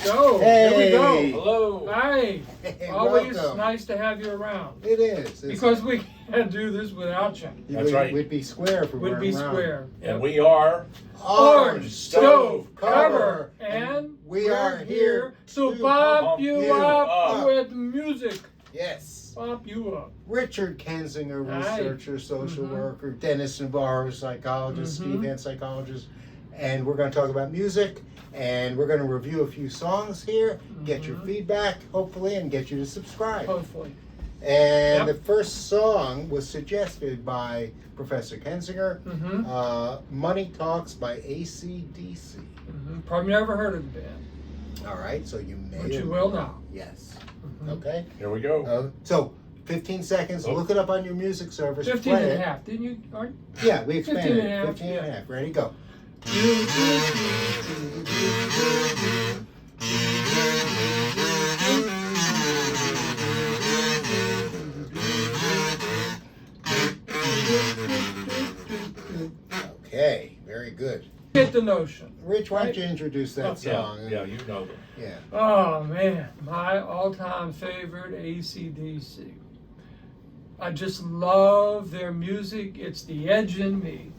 go. Hey. Here we go. Hello. Hi. Hey, Always welcome. nice to have you around. It is. Because we can't do this without you. That's right. We'd be square if we We'd weren't be around. square. And we are Orange Stove Cover. Cover. And we are here to to pop pump you you up up. with music. Yes. Pop you up. Richard Kensinger, Hi. researcher, social Mhm. worker. Denis Navarro, psychologist. Mhm. Steve Hand, psychologist. And we're going to talk about music. And we're going to review a few songs here, get your Mhm. feedback, hopefully, and get you to subscribe. Hopefully. And Yep. the first song was suggested by Professor Kensinger, Mm-hmm. Money Talks by AC/DC. Mm-hmm. Probably never heard of the band. All right, so you may But you have- will now. Yes. Mhm. Okay. Here we go. So 15 seconds. Oh. Look it up on your music service. 15 play and a it. half. Didn't you? Aren't Yeah, we expanded 15 and a half, 15 and a yeah. half. Ready, go. Okay, very good. Get the notion. Rich, why don't you introduce that Okay. song? Yeah, you know them. Yeah. Oh man, my all-time favorite AC/DC. I just love their music. It's the edge in me.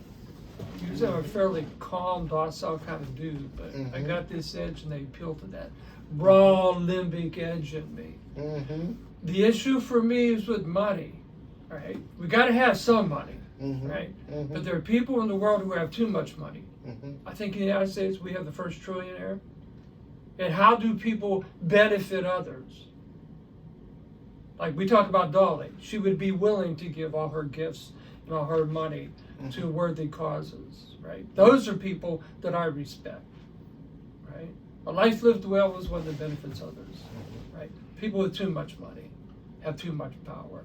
Usually I'm a fairly calm, docile kind of dude, but I Mhm. got this edge and they appeal to that raw limbic edge in me. Mm-hmm. The issue for me is with money, right? We got to have some money, Mm-hmm. right? Mm-hmm. But there are people in the world who have too much money. Mm-hmm. I think in the United States we have the first trillionaire. And how do people benefit others? Like we talked about Dolly. She would be willing to give all her gifts and all her money to worthy causes, right? Those are people that I respect, right? A life lived well is one that benefits others, right? People with too much money have too much power.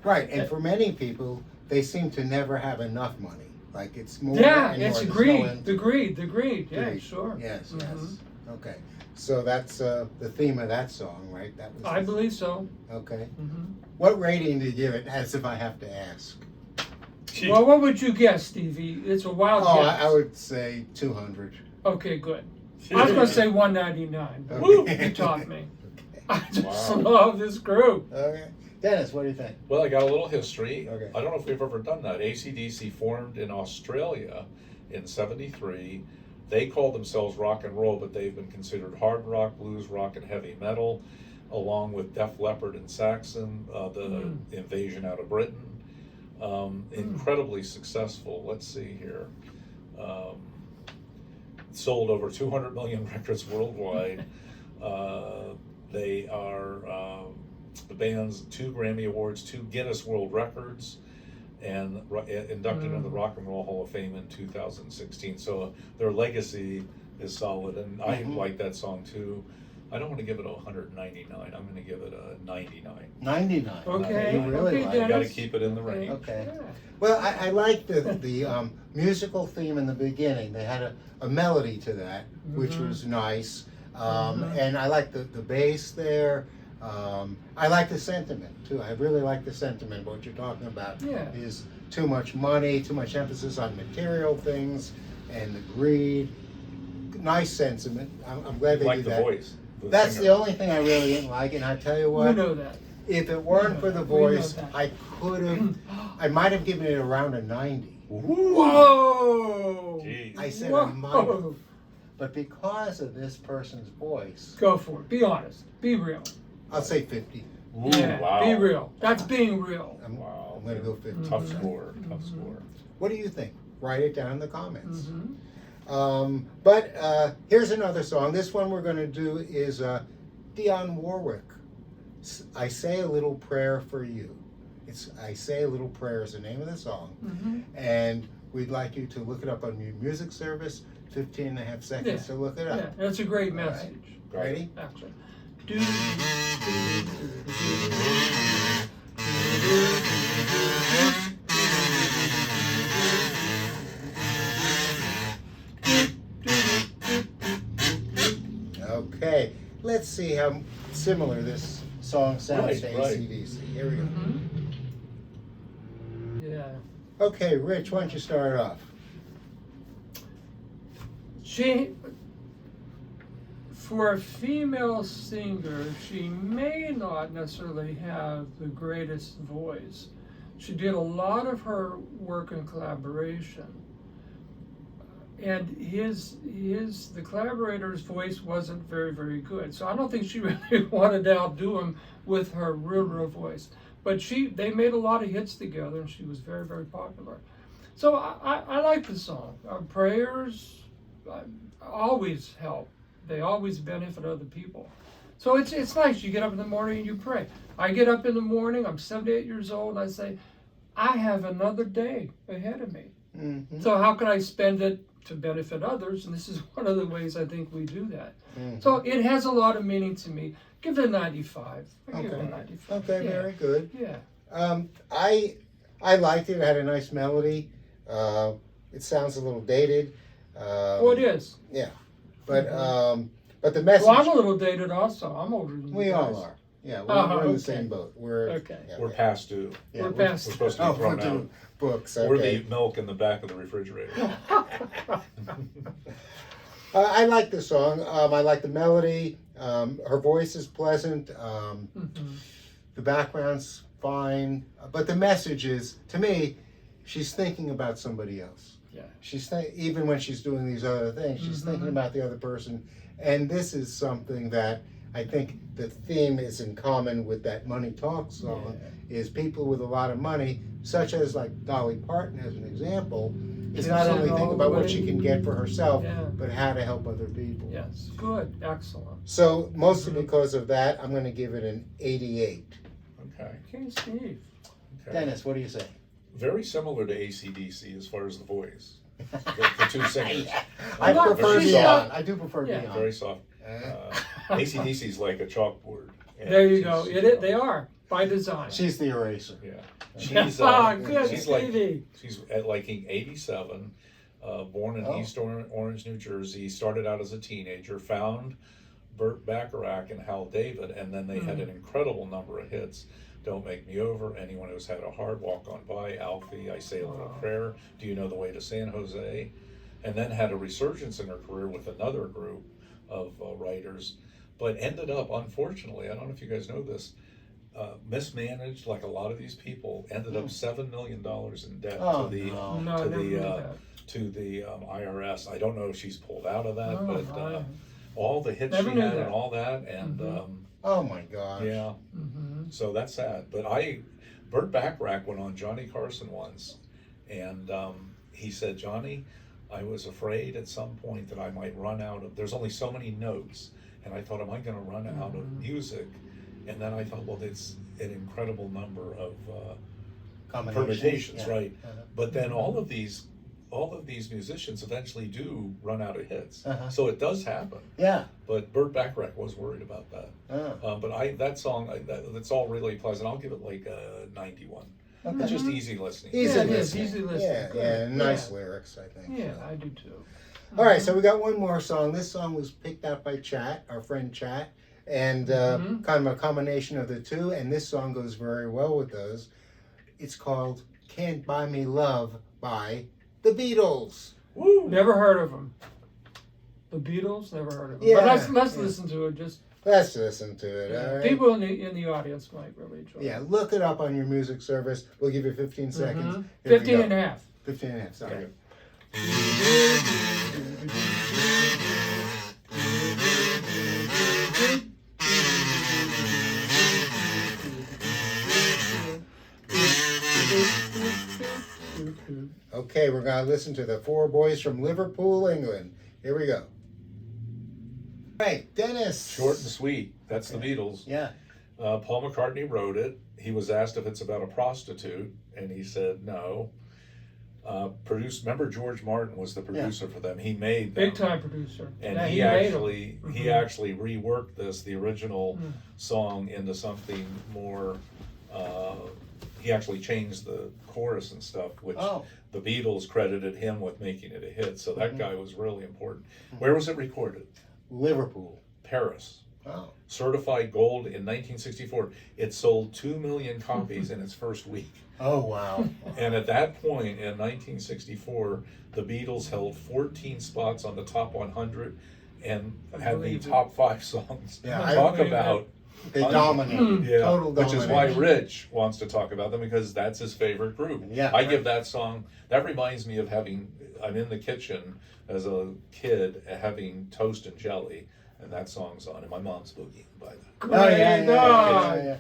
Right, and for many people, they seem to never have enough money. Like it's more. Yeah, and it's more. agreed, There's agreed. Yeah, Agreed. sure. Yes, Mhm. yes. Okay, so that's the theme of that song, right? That was. I believe so. Okay. Mhm. What rating do you give it? As if I have to ask. Well, what would you guess, Stevie? It's a wild Oh, guess. I would say 200. Okay, good. I was going to say 199. But Okay. you taught me. I just Wow. love this group. Okay, Dennis, what do you think? Well, I got a little history. Okay. I don't know if we've ever done that. AC/DC formed in Australia in '73. They called themselves rock and roll, but they've been considered hard rock, blues rock, and heavy metal, along with Def Leppard and Saxon, the invasion out of Britain. Incredibly successful. Let's see here. Sold over 200 million records worldwide. They are the band's 2 Grammy Awards, 2 Guinness World Records, and inducted into the Rock and Roll Hall of Fame in 2016. So their legacy is solid, and I like that song too. I don't want to give it a 199. I'm going to give it a 99. 99. Okay. You really Okay, like You it. got to Dennis. keep it in the range. Okay. Yeah. Well, I like the musical theme in the beginning. They had a melody to that, which was nice. And I like the bass there. I like the sentiment too. I really like the sentiment. What you're talking about Yeah. is too much money, too much emphasis on material things, and the greed. Nice sentiment. I'm glad they Like did the that. voice. That's singer. the only thing I really didn't like, and I tell you We what, know that. if it weren't for the We know voice, that. I could have. I might have given it around a 90. Whoa! Jeez. I said Whoa. I might have. But because of this person's voice, Go for it. Be honest. Be real. I'll say 50. Ooh, Yeah, wow. Be real. That's being real. Wow. I'm going to go 50. Tough score. Tough score. What do you think? Write it down in the comments. Mhm. But here's another song. This one we're going to do is Dionne Warwick. I Say a Little Prayer for You. It's I Say a Little Prayer is the name of the song. And we'd like you to look it up on your music service. 15 and a half seconds to look it up. Yeah, that's a great All right. message. Ready? Actually. Okay, let's see how similar this song sounds Right, to right. AC/DC. Here we go. Yeah. Okay, Rich, why don't you start off? for a female singer, she may not necessarily have the greatest voice. She did a lot of her work in collaboration. And the collaborator's voice wasn't very, very good. So I don't think she really wanted to outdo him with her real voice. But they made a lot of hits together, and she was very, very popular. So I like the song. Prayers always help. They always benefit other people. So it's nice. You get up in the morning and you pray. I get up in the morning, I'm 78 years old, and I say, I have another day ahead of me. Mm-hmm. So how can I spend it to benefit others? And this is one of the ways I think we do that. Mm-hmm. So it has a lot of meaning to me. Give it a 95. I give it a 95. Okay, yeah. Very good. Yeah. I liked it. It had a nice melody. It sounds a little dated. Oh, it is. Yeah. But the message. Well, I'm a little dated also. I'm older than you We guys. all are. Yeah, we're in the same boat. We're past due. Yeah, we're past. We're supposed to be thrown out. Books. We're Okay. the milk in the back of the refrigerator. I like the song. I like the melody. Her voice is pleasant. The background's fine. But the message is, to me, she's thinking about somebody else. Yeah. Even when she's doing these other things, she's thinking about the other person. And this is something that I think the theme is in common with that Money Talks song, is people with a lot of money, such as like Dolly Parton as an example, is not only think about what she can get for herself, but how to help other people. Yes, good, excellent. So mostly because of that, I'm going to give it an 88. Okay. Okay, Steve. Okay. Dennis, what do you say? Very similar to AC/DC as far as the voice. The two singers. I prefer Very Dionne. soft. I do prefer Dionne. Very soft. AC/DC is like a chalkboard. There you go. They are by design. She's the eraser. Yeah. She's good, she's Stevie. She's like 87, born in East Orange, New Jersey. Started out as a teenager, found Burt Bacharach and Hal David, and then they had an incredible number of hits. Don't Make Me Over, Anyone Who's Had a Heart, Walk On By, Alfie, I Say a Little Prayer, Do You Know the Way to San Jose, and then had a resurgence in her career with another group of writers, but ended up, unfortunately, I don't know if you guys know this, mismanaged like a lot of these people, ended up $7 million in debt to the IRS. I don't know if she's pulled out of that, but all the hits she had and all that, and oh my gosh. yeah. So that's sad. But Burt Bacharach went on Johnny Carson once, and he said, Johnny, I was afraid at some point that I might run out of, there's only so many notes, and I thought, am I going to run out of music? And then I thought, well, it's an incredible number of permutations, right? But then all of these musicians eventually do run out of hits, so it does happen. Yeah. But Burt Bacharach was worried about that. But that song, that's all really pleasant. I'll give it like a 91. Okay. It's just easy listening. Easy listening. Yeah, nice lyrics, I think. Yeah, I do too. All right, so we got one more song. This song was picked out by Chat, our friend Chat, and kind of a combination of the two, and this song goes very well with those. It's called Can't Buy Me Love by the Beatles. Woo! Never heard of them. The Beatles, never heard of them. Yeah, but let's listen to it. Let's listen to it. All right. People in the audience might really enjoy it. Yeah, look it up on your music service. We'll give you 15 seconds. 15 and a half. 15 and a half, sorry. Okay. Okay, we're going to listen to the Four Boys from Liverpool, England. Here we go. All right, Dennis. Short and sweet. That's the Beatles. Yeah. Paul McCartney wrote it. He was asked if it's about a prostitute, and he said no. Remember George Martin was the producer for them. He made them. Big time producer. And yeah, he actually reworked the original song into something more. He actually changed the chorus and stuff, which the Beatles credited him with making it a hit. So that guy was really important. Where was it recorded? Liverpool. Paris. Oh. Certified gold in 1964. It sold 2 million copies in its first week. Oh, wow. And at that point in 1964, the Beatles held 14 spots on the top 100 and I had the believe it. top 5 songs Yeah, I talk believe about. They dominated. Yeah, Total which is why domination. Rich wants to talk about them because that's his favorite group. Yeah, I right. give that song. That reminds me of I'm in the kitchen as a kid having toast and jelly, and that song's on, and my mom's boogieing by that. Oh, yeah, yeah, Great yeah, dog. yeah, yeah.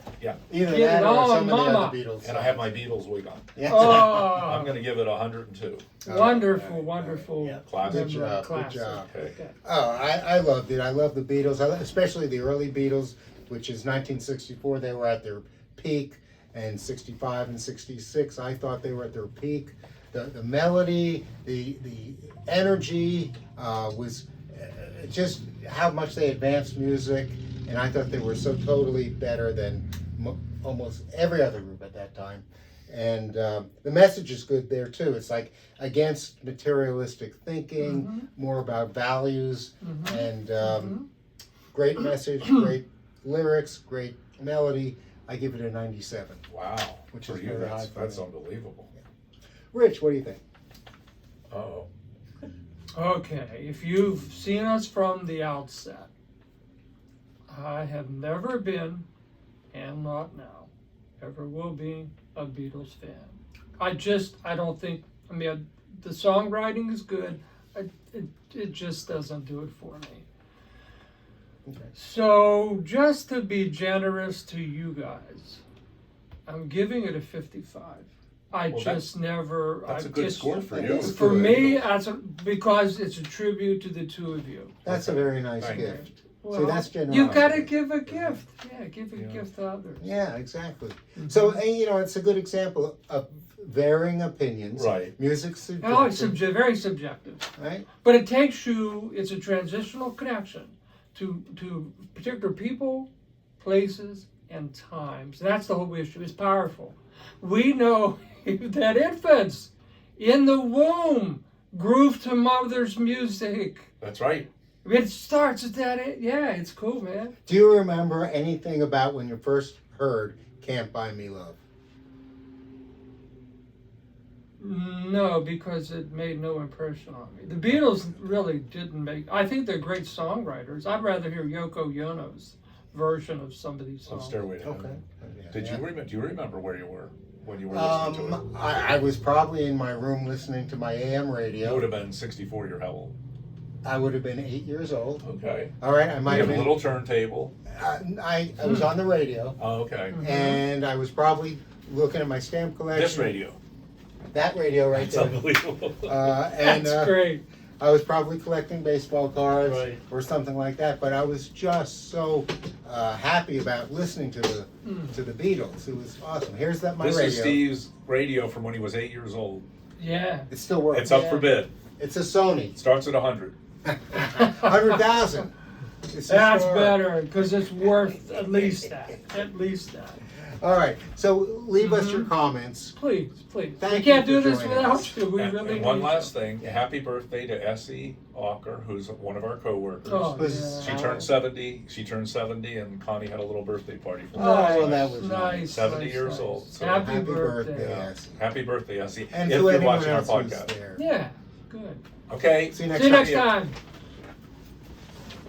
Yeah, Either Get that it or on, some of the Mama. other Beatles. and I have my Beatles wig on. Yeah. I'm Oh, going to give it 102. wonderful, All right, wonderful. yeah. Classic. Good job, Classic. good job. Okay. Oh, I loved it. I love the Beatles, especially the early Beatles, which is 1964. They were at their peak, and 65 and 66. I thought they were at their peak. The melody, the energy was just how much they advanced music, and I thought they were so totally better than almost every other group at that time. And the message is good there too. It's like against materialistic thinking, more about values, and great message, great lyrics, great melody. I give it a 97. Wow. Which For is you, very high for that's me. unbelievable. Rich, what do you think? Oh. Okay, if you've seen us from the outset, I have never been, and not now, ever will be, a Beatles fan. I don't think, the songwriting is good, it just doesn't do it for me. Okay. So, just to be generous to you guys, I'm giving it a 55. Well, That's a good score for you. That's For good. me, because it's a tribute to the two of you. That's a very nice Thank you. gift. Well, that's generosity. you gotta give a gift. Yeah, give a gift to others. Yeah, exactly. So, and, it's a good example of varying opinions. Right. Music's subjective. Oh, it's very subjective. Right? But it takes you, it's a transitional connection to particular people, places, and times. And that's the whole issue. It's powerful. We know that infants in the womb groove to mother's music. That's right. It starts at that. Yeah, it's cool, man. Do you remember anything about when you first heard Can't Buy Me Love? No, because it made no impression on me. The Beatles really didn't make. I think they're great songwriters. I'd rather hear Yoko Ono's version of some of these So songs. Stairway to Okay. Heaven. Yeah. Do you remember where you were when you were listening to it? I was probably in my room listening to my AM You would radio. have been 64. You're how old? I would have been 8 years old. Okay. All right, I You might have have a been. little turntable. I was on the radio, Oh, okay. and I was probably looking at my stamp collection. This radio. That radio right It's there. unbelievable. And That's great. I was probably collecting baseball cards Right. or something like that, but I was just so happy about listening to the Beatles. It was awesome. Here's my This radio. is Steve's radio from when he was 8 years old. Yeah. It still works. It's up for bid. It's a Sony. Starts at 100. 100,000. That's better because it's worth at least that. At least that. All right. So leave us your comments. Please. Thank We can't you do for this joining without us. you. We And really one need last you. thing. Happy birthday to Essie Walker, who's one of our coworkers. Oh, Was- yeah. She turned 70. She turned 70, and Connie had a little birthday party for her. Oh, well, that was nice. 70 nice, years nice. old, so Happy, Happy birthday. birthday. Yeah. Essie. Happy birthday, Essie. And if to you're anyone watching our else who's podcast. there. Yeah, good. Okay. See you next See you time. next time.